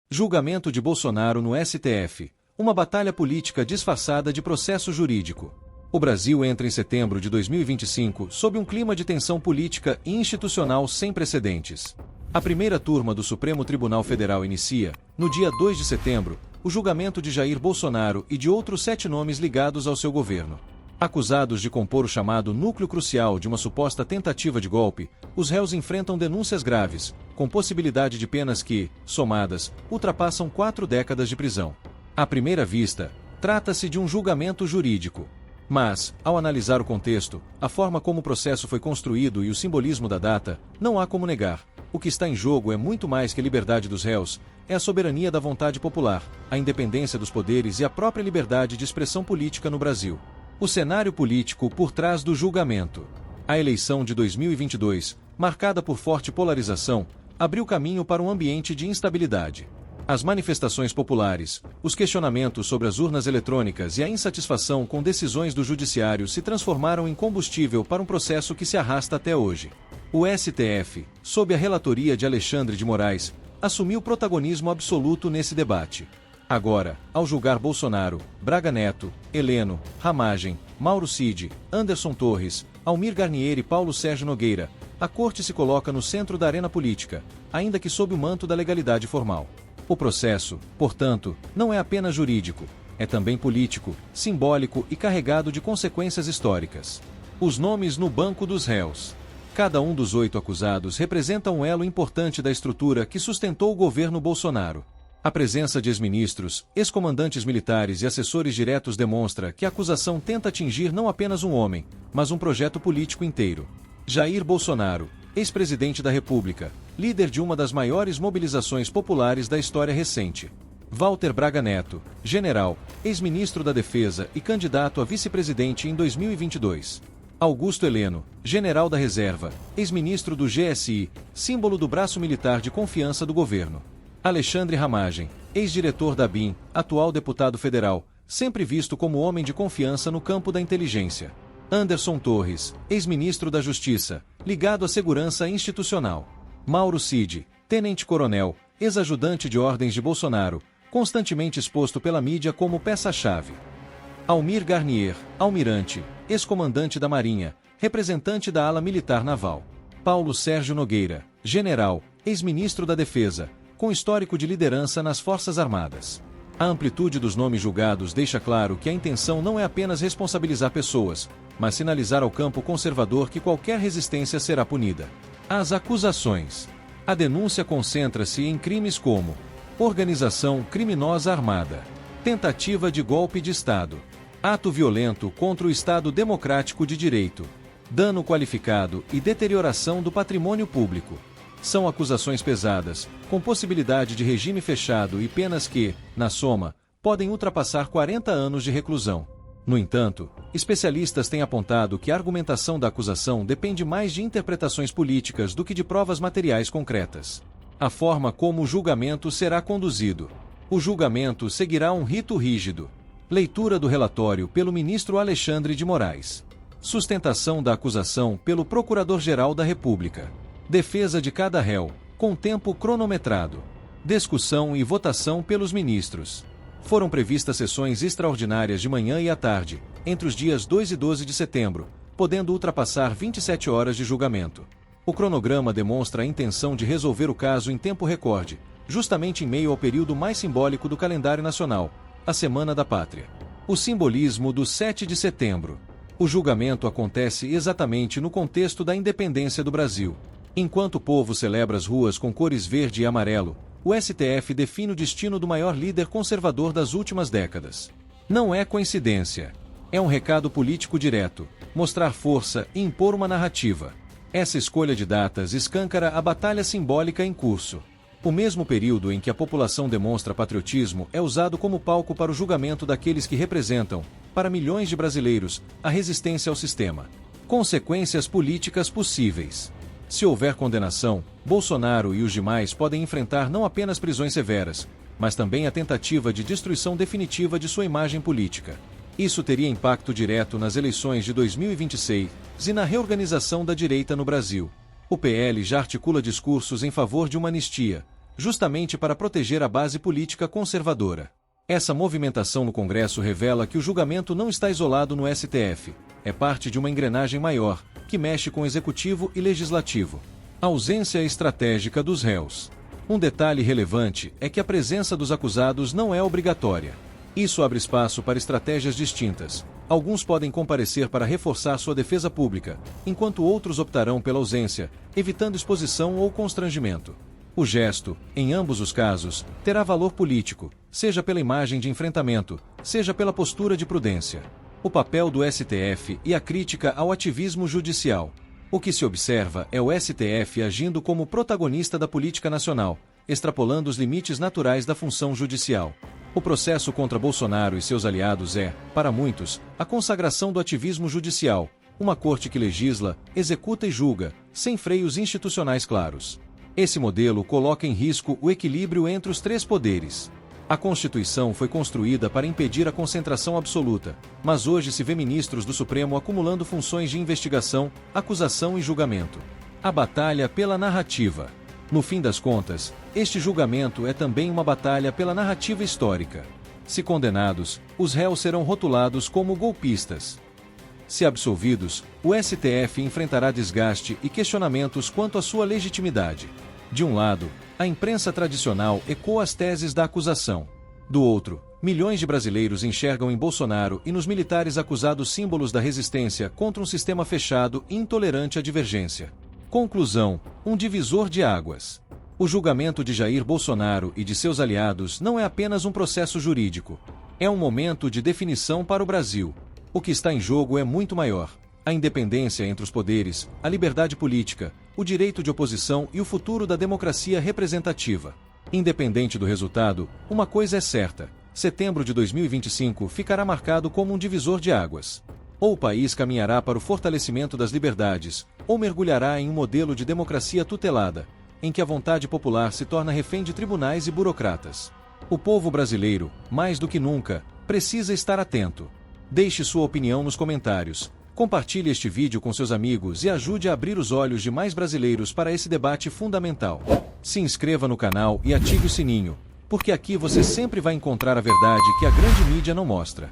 Julgamento de Bolsonaro no STF. Uma batalha política disfarçada de processo jurídico. O Brasil entra em setembro de 2025 sob um clima de tensão política e institucional sem precedentes. A primeira turma do Supremo Tribunal Federal inicia, no dia 2 de setembro, o julgamento de Jair Bolsonaro e de outros 7 nomes ligados ao seu governo. Acusados de compor o chamado núcleo crucial de uma suposta tentativa de golpe, os réus enfrentam denúncias graves, com possibilidade de penas que, somadas, ultrapassam 4 décadas de prisão. À primeira vista, trata-se de um julgamento jurídico. Mas, ao analisar o contexto, a forma como o processo foi construído e o simbolismo da data, não há como negar. O que está em jogo é muito mais que a liberdade dos réus, é a soberania da vontade popular, a independência dos poderes e a própria liberdade de expressão política no Brasil. O cenário político por trás do julgamento. A eleição de 2022, marcada por forte polarização, abriu caminho para um ambiente de instabilidade. As manifestações populares, os questionamentos sobre as urnas eletrônicas e a insatisfação com decisões do judiciário se transformaram em combustível para um processo que se arrasta até hoje. O STF, sob a relatoria de Alexandre de Moraes, assumiu protagonismo absoluto nesse debate. Agora, ao julgar Bolsonaro, Braga Neto, Heleno, Ramagem, Mauro Cid, Anderson Torres, Almir Garnier e Paulo Sérgio Nogueira, a Corte se coloca no centro da arena política, ainda que sob o manto da legalidade formal. O processo, portanto, não é apenas jurídico, é também político, simbólico e carregado de consequências históricas. Os nomes no banco dos réus. Cada um dos 8 acusados representa um elo importante da estrutura que sustentou o governo Bolsonaro. A presença de ex-ministros, ex-comandantes militares e assessores diretos demonstra que a acusação tenta atingir não apenas um homem, mas um projeto político inteiro. Jair Bolsonaro, ex-presidente da República, líder de uma das maiores mobilizações populares da história recente. Walter Braga Neto, general, ex-ministro da Defesa e candidato a vice-presidente em 2022. Augusto Heleno, general da Reserva, ex-ministro do GSI, símbolo do braço militar de confiança do governo. Alexandre Ramagem, ex-diretor da BIM, atual deputado federal, sempre visto como homem de confiança no campo da inteligência. Anderson Torres, ex-ministro da Justiça, ligado à segurança institucional. Mauro Cid, tenente-coronel, ex-ajudante de ordens de Bolsonaro, constantemente exposto pela mídia como peça-chave. Almir Garnier, almirante, ex-comandante da Marinha, representante da ala militar naval. Paulo Sérgio Nogueira, general, ex-ministro da Defesa, com histórico de liderança nas Forças Armadas. A amplitude dos nomes julgados deixa claro que a intenção não é apenas responsabilizar pessoas, mas sinalizar ao campo conservador que qualquer resistência será punida. As acusações. A denúncia concentra-se em crimes como organização criminosa armada, tentativa de golpe de Estado, ato violento contra o Estado Democrático de Direito, dano qualificado e deterioração do patrimônio público. São acusações pesadas, com possibilidade de regime fechado e penas que, na soma, podem ultrapassar 40 anos de reclusão. No entanto, especialistas têm apontado que a argumentação da acusação depende mais de interpretações políticas do que de provas materiais concretas. A forma como o julgamento será conduzido. O julgamento seguirá um rito rígido. Leitura do relatório pelo ministro Alexandre de Moraes. Sustentação da acusação pelo Procurador-Geral da República. Defesa de cada réu, com tempo cronometrado. Discussão e votação pelos ministros. Foram previstas sessões extraordinárias de manhã e à tarde, entre os dias 2 e 12 de setembro, podendo ultrapassar 27 horas de julgamento. O cronograma demonstra a intenção de resolver o caso em tempo recorde, justamente em meio ao período mais simbólico do calendário nacional, a Semana da Pátria. O simbolismo do 7 de setembro. O julgamento acontece exatamente no contexto da independência do Brasil. Enquanto o povo celebra as ruas com cores verde e amarelo, o STF define o destino do maior líder conservador das últimas décadas. Não é coincidência. É um recado político direto, mostrar força e impor uma narrativa. Essa escolha de datas escâncara a batalha simbólica em curso. O mesmo período em que a população demonstra patriotismo é usado como palco para o julgamento daqueles que representam, para milhões de brasileiros, a resistência ao sistema. Consequências políticas possíveis. Se houver condenação, Bolsonaro e os demais podem enfrentar não apenas prisões severas, mas também a tentativa de destruição definitiva de sua imagem política. Isso teria impacto direto nas eleições de 2026 e na reorganização da direita no Brasil. O PL já articula discursos em favor de uma anistia, justamente para proteger a base política conservadora. Essa movimentação no Congresso revela que o julgamento não está isolado no STF, é parte de uma engrenagem maior, que mexe com o Executivo e Legislativo. A ausência estratégica dos réus. Um detalhe relevante é que a presença dos acusados não é obrigatória. Isso abre espaço para estratégias distintas. Alguns podem comparecer para reforçar sua defesa pública, enquanto outros optarão pela ausência, evitando exposição ou constrangimento. O gesto, em ambos os casos, terá valor político, seja pela imagem de enfrentamento, seja pela postura de prudência. O papel do STF e a crítica ao ativismo judicial. O que se observa é o STF agindo como protagonista da política nacional, extrapolando os limites naturais da função judicial. O processo contra Bolsonaro e seus aliados é, para muitos, a consagração do ativismo judicial, uma corte que legisla, executa e julga, sem freios institucionais claros. Esse modelo coloca em risco o equilíbrio entre os três poderes. A Constituição foi construída para impedir a concentração absoluta, mas hoje se vê ministros do Supremo acumulando funções de investigação, acusação e julgamento. A batalha pela narrativa. No fim das contas, este julgamento é também uma batalha pela narrativa histórica. Se condenados, os réus serão rotulados como golpistas. Se absolvidos, o STF enfrentará desgaste e questionamentos quanto à sua legitimidade. De um lado, a imprensa tradicional ecoa as teses da acusação. Do outro, milhões de brasileiros enxergam em Bolsonaro e nos militares acusados símbolos da resistência contra um sistema fechado e intolerante à divergência. Conclusão: um divisor de águas. O julgamento de Jair Bolsonaro e de seus aliados não é apenas um processo jurídico. É um momento de definição para o Brasil. O que está em jogo é muito maior. A independência entre os poderes, a liberdade política, o direito de oposição e o futuro da democracia representativa. Independente do resultado, uma coisa é certa: setembro de 2025 ficará marcado como um divisor de águas. Ou o país caminhará para o fortalecimento das liberdades, ou mergulhará em um modelo de democracia tutelada, em que a vontade popular se torna refém de tribunais e burocratas. O povo brasileiro, mais do que nunca, precisa estar atento. Deixe sua opinião nos comentários. Compartilhe este vídeo com seus amigos e ajude a abrir os olhos de mais brasileiros para esse debate fundamental. Se inscreva no canal e ative o sininho, porque aqui você sempre vai encontrar a verdade que a grande mídia não mostra.